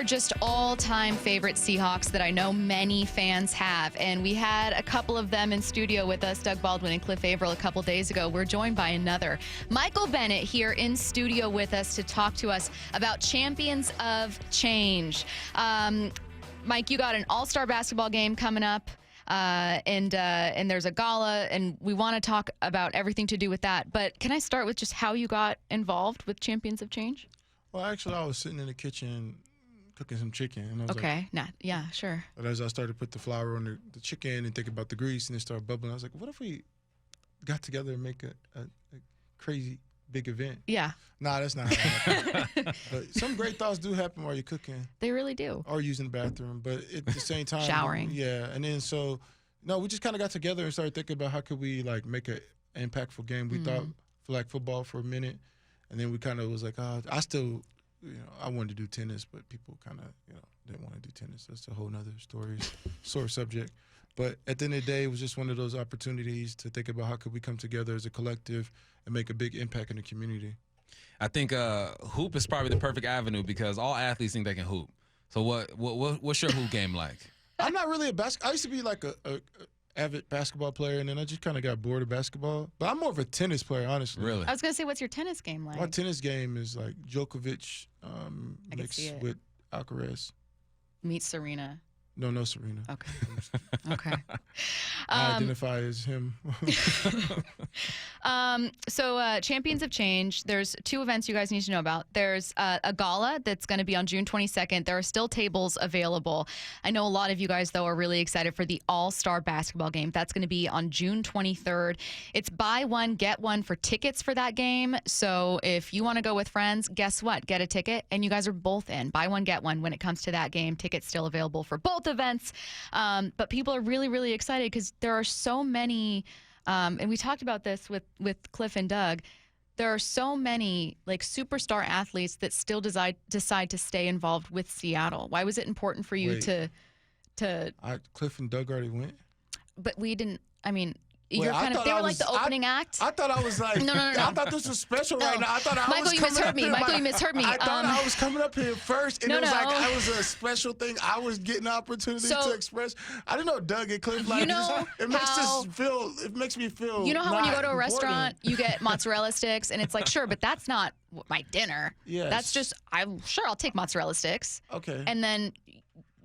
are just all-time favorite Seahawks that I know many fans have, and we had a couple of them in studio with us, Doug Baldwin and Cliff Averill, a couple days ago. We're joined by another, Michael Bennett, here in studio with us to talk to us about Champions of Change. Mike, you got an all-star basketball game coming up. And there's a gala, and we want to talk about everything to do with that. But can I start with just how you got involved with Champions of Change? Well, actually, I was sitting in the kitchen cooking some chicken. And I was yeah, sure. But as I started to put the flour on the chicken and think about the grease, and it started bubbling, I was like, what if we got together and make a crazy big event? Yeah. Nah, that's not how it happened. But some great thoughts do happen while you're cooking. They really do. Or using the bathroom. But at the same time. Showering. Yeah. And then we just kind of got together and started thinking about how could we, like, make an impactful game. We thought flag football for a minute. And then we kind of was like, I still, I wanted to do tennis, but people kind of, didn't want to do tennis. That's a whole nother story, sore subject. But at the end of the day, it was just one of those opportunities to think about how could we come together as a collective and make a big impact in the community. I think hoop is probably the perfect avenue because all athletes think they can hoop. So what's your hoop game like? I'm not really I used to be like a avid basketball player, and then I just kind of got bored of basketball. But I'm more of a tennis player, honestly. Really? I was going to say, what's your tennis game like? My tennis game is like Djokovic mixed with Alcaraz. Meet Serena. No, Serena. Okay. Okay. I identify as him. So Champions of Change, there's two events you guys need to know about. There's a gala that's going to be on June 22nd. There are still tables available. I know a lot of you guys, though, are really excited for the all-star basketball game. That's going to be on June 23rd. It's buy one, get one for tickets for that game. So if you want to go with friends, guess what? Get a ticket, and you guys are both in. Buy one, get one when it comes to that game. Tickets still available for both events. But people are really, really excited because there are so many, and we talked about this with Cliff and Doug, there are so many like superstar athletes that still decide to stay involved with Seattle. Why was it important for you to Cliff and Doug already went? But we didn't, they were like the opening act. I thought I was like, no. I thought this was special right now. I thought I Michael, was coming up here. Michael, you misheard me. I thought I was coming up here first, and it was like I was a special thing. I was getting the opportunity to express. I didn't know Doug and Cliff like this. It makes me feel. You know how when you go to a restaurant, you get mozzarella sticks, and it's like, sure, but that's not my dinner. Yes. That's just, I'll take mozzarella sticks. Okay. And then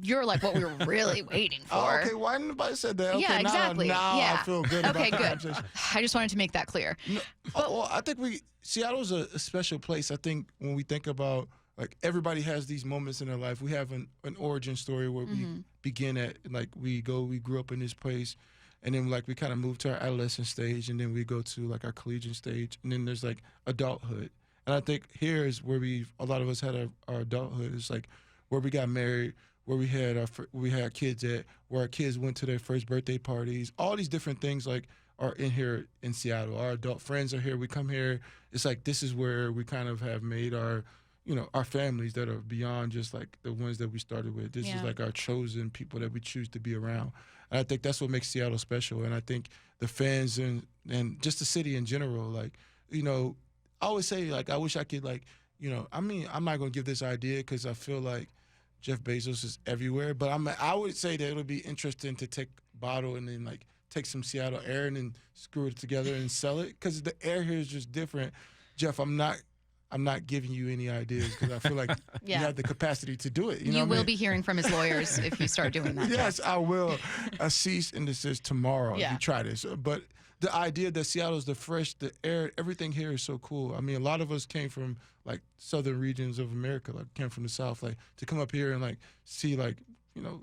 you're like what we were really waiting for. Oh, okay, why didn't anybody say that? Okay, yeah, exactly. Now I feel good about the conversation. I just wanted to make that clear. No, well, I think Seattle's a special place. I think when we think about, like, everybody has these moments in their life. We have an origin story where we begin at, like, we grew up in this place, and then, like, we kind of move to our adolescent stage, and then we go to, like, our collegiate stage, and then there's, like, adulthood. And I think here is where a lot of us had our adulthood. It's like where we got married, where we had kids at, where our kids went to their first birthday parties. All these different things like are in here in Seattle. Our adult friends are here. We come here. It's like this is where we kind of have made our families that are beyond just like the ones that we started with. This is like our chosen people that we choose to be around. And I think that's what makes Seattle special. And I think the fans and just the city in general, like, I always say, like, I wish I could, like, I'm not going to give this idea because I feel like Jeff Bezos is everywhere, but I would say that it would be interesting to take a bottle and then, like, take some Seattle air and then screw it together and sell it because the air here is just different. Jeff, I'm not giving you any ideas because I feel like you have the capacity to do it. You will be hearing from his lawyers if you start doing that. Yes, I will. A cease and desist tomorrow if you try this. But the idea that Seattle's the air, everything here is so cool. I mean, a lot of us came from, like, southern regions of America, like, came from the South, like, to come up here and, like, see, like,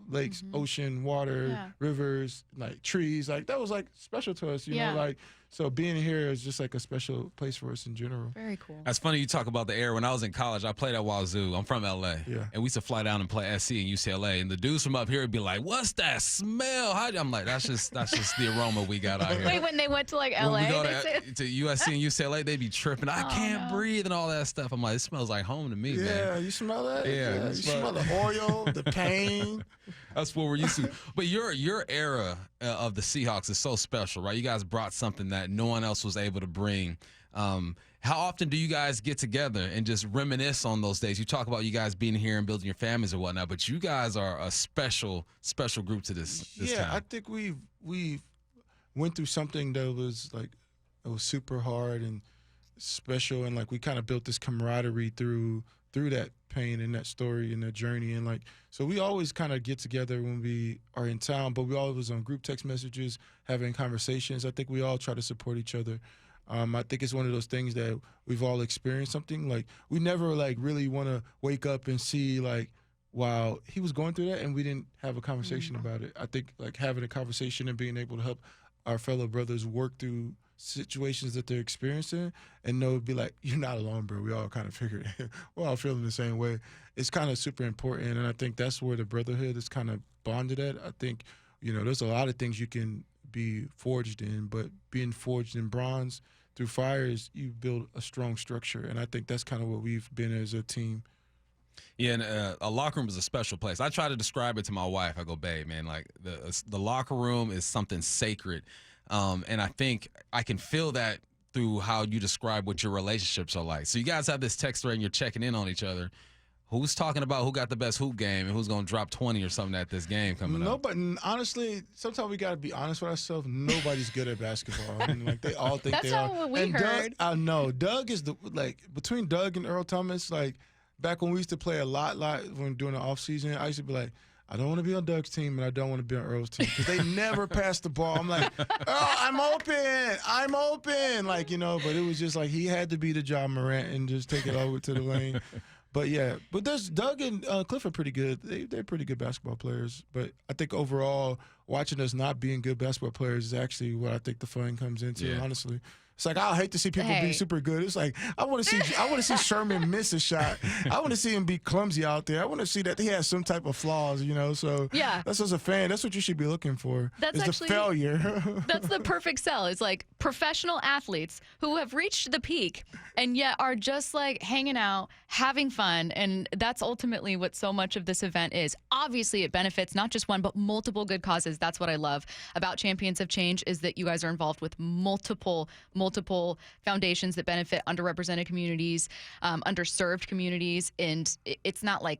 lakes, ocean, water, rivers, like, trees, like, that was, like, special to us, you know, like, so being here is just, like, a special place for us in general. Very cool. That's funny you talk about the air. When I was in college, I played at Wazoo. I'm from L.A. Yeah. And we used to fly down and play SC and UCLA. And the dudes from up here would be like, what's that smell? I'm like, that's just the aroma we got out here. Wait, when they went to, like, L.A., when we go to USC and UCLA, they'd be tripping. I can't breathe and all that stuff. I'm like, it smells like home to me, man. Yeah, you smell that? Yeah. You smell the oil, the pain. That's what we're used to. But your era of the Seahawks is so special, right? You guys brought something that no one else was able to bring. How often do you guys get together and just reminisce on those days? You talk about you guys being here and building your families and whatnot, but you guys are a special group to this Yeah, time. I think we went through something that was like it was super hard and special, and like we kind of built this camaraderie through that pain and that story and that journey, and like so we always kind of get together when we are in town, but we always on group text messages having conversations. I think we all try to support each other. I think it's one of those things that we've all experienced something. Like we never like really want to wake up and see like, wow, he was going through that and we didn't have a conversation about it. I think like having a conversation and being able to help our fellow brothers work through situations that they're experiencing and know be like, you're not alone, bro. We all kind of figured it. We're all feeling the same way. It's kind of super important, and I think that's where the brotherhood is kind of bonded at. I think, there's a lot of things you can be forged in, but being forged in bronze through fires, you build a strong structure, and I think that's kind of what we've been as a team. Yeah, and a locker room is a special place. I try to describe it to my wife. I go, babe, man, like the locker room is something sacred. And I think I can feel that through how you describe what your relationships are like. So you guys have this text thread and you're checking in on each other. Who's talking about who got the best hoop game and who's going to drop 20 or something at this game coming up? Nobody, honestly, sometimes we got to be honest with ourselves. Nobody's good at basketball. I mean, like they all think That's they are. not what we and heard. Doug, I know. Doug is between Doug and Earl Thomas, like back when we used to play a lot when during the off season, I used to be like, I don't want to be on Doug's team and I don't want to be on Earl's team because they never pass the ball. I'm like, Earl, I'm open. Like, but it was just like he had to be the John Morant and just take it over to the lane. But yeah, there's Doug and Cliff are pretty good. They're pretty good basketball players. But I think overall, watching us not being good basketball players is actually what I think the fun comes into, honestly. It's like I hate to see people be super good. It's like I want to see Sherman miss a shot. I want to see him be clumsy out there. I want to see that he has some type of flaws, So Yeah. that's as a fan, that's what you should be looking for. That's is actually the failure. That's the perfect sell. It's like professional athletes who have reached the peak and yet are just like hanging out, having fun. And that's ultimately what so much of this event is. Obviously, it benefits not just one, but multiple good causes. That's what I love about Champions of Change is that you guys are involved with multiple foundations that benefit underrepresented communities, underserved communities. And it's not like,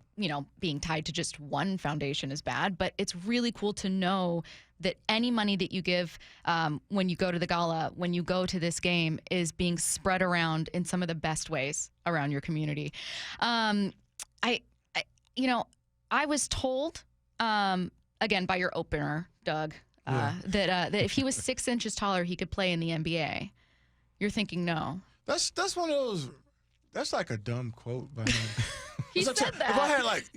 being tied to just one foundation is bad, but it's really cool to know that any money that you give when you go to the gala, when you go to this game, is being spread around in some of the best ways around your community. I was told, again, by your opener, Doug, that if he was 6 inches taller, he could play in the NBA. You're thinking no. That's one of those. That's like a dumb quote by him. He said that. If I had like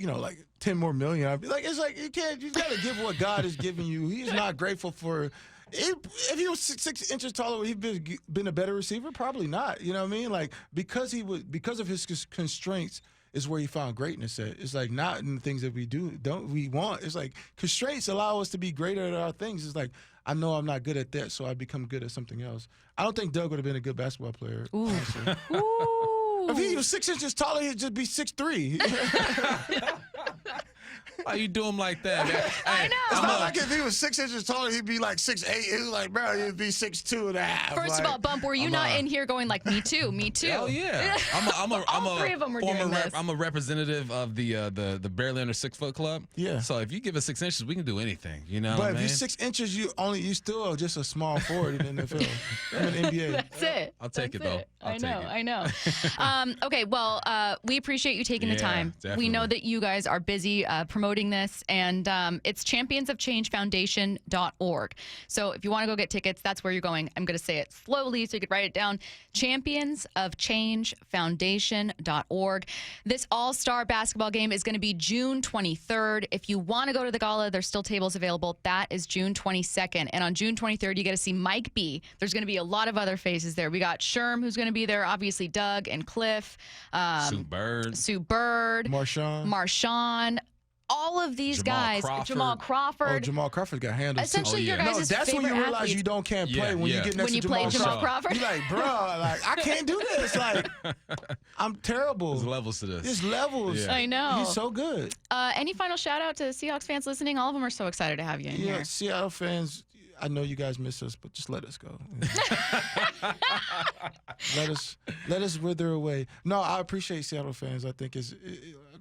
10 more million, I'd be like, it's like you got to give what God has given you. He's not grateful for. If he was 6 inches taller, would he been a better receiver? Probably not. You know what I mean? Like because of his constraints is where he found greatness at. It's like not in the things that we want. It's like constraints allow us to be greater at our things. It's like I know I'm not good at that, so I become good at something else. I don't think Doug would have been a good basketball player. Ooh. Honestly. Ooh. If he was 6 inches taller, he'd just be 6'3". Why you do him like that, man? I know. It's not like if he was 6 inches taller, he'd be like 6'8". It was like, bro, he'd be 6'2.5". First of all, Bump, were you not in here going like, me too, me too? Oh yeah, All three of them were doing this. I'm a representative of the barely under 6 foot club. Yeah. So if you give us 6 inches, we can do anything. You know. But if man? you're 6 inches, you still are just a small forward in the NFL. I'm an NBA. That's it. I'll take That's it, though. I know. Okay, well, we appreciate you taking the time. Definitely. We know that you guys are busy promoting this, and it's championsofchangefoundation.org. So if you want to go get tickets, that's where you're going. I'm going to say it slowly so you could write it down. Championsofchangefoundation.org. This all-star basketball game is going to be June 23rd. If you want to go to the gala, there's still tables available. That is June 22nd. And on June 23rd, you get to see Mike B. There's going to be a lot of other faces there. We got Sherm, who's going to be there, obviously Doug and Cliff. Sue Bird. Marshawn. All of these guys, Jamal Crawford. Oh, Jamal Crawford got handled. Essentially, your guys' that's when you realize athletes. you can't play when you get next to Jamal Crawford. You're like, bro, like I can't do this. Like, I'm terrible. There's levels to this. There's levels. Yeah. I know. He's so good. Any final shout out to Seahawks fans listening? All of them are so excited to have you in here. Seattle fans. I know you guys miss us, but just let us go. let us wither away. No, I appreciate Seattle fans. I think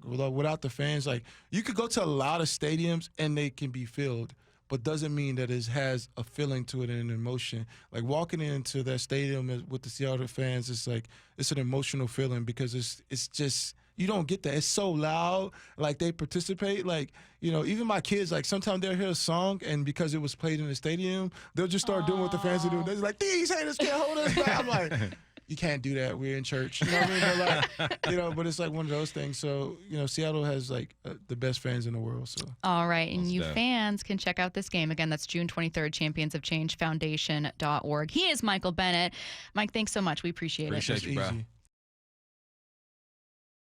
without the fans, like you could go to a lot of stadiums and they can be filled, but doesn't mean that it has a feeling to it and an emotion. Like walking into that stadium with the Seattle fans, it's an emotional feeling because it's just. You don't get that. It's so loud. Like, they participate. Like, even my kids, like, sometimes they'll hear a song, and because it was played in the stadium, they'll just start doing what the fans are doing. They're like, these haters can't hold us back. I'm like, you can't do that. We're in church. You know what I mean? They're like, but it's like one of those things. So, Seattle has, like, the best fans in the world. So. All right. And you fans can check out this game. Again, that's June 23rd, championsofchangefoundation.org. He is Michael Bennett. Mike, thanks so much. We appreciate it. Appreciate you, bro.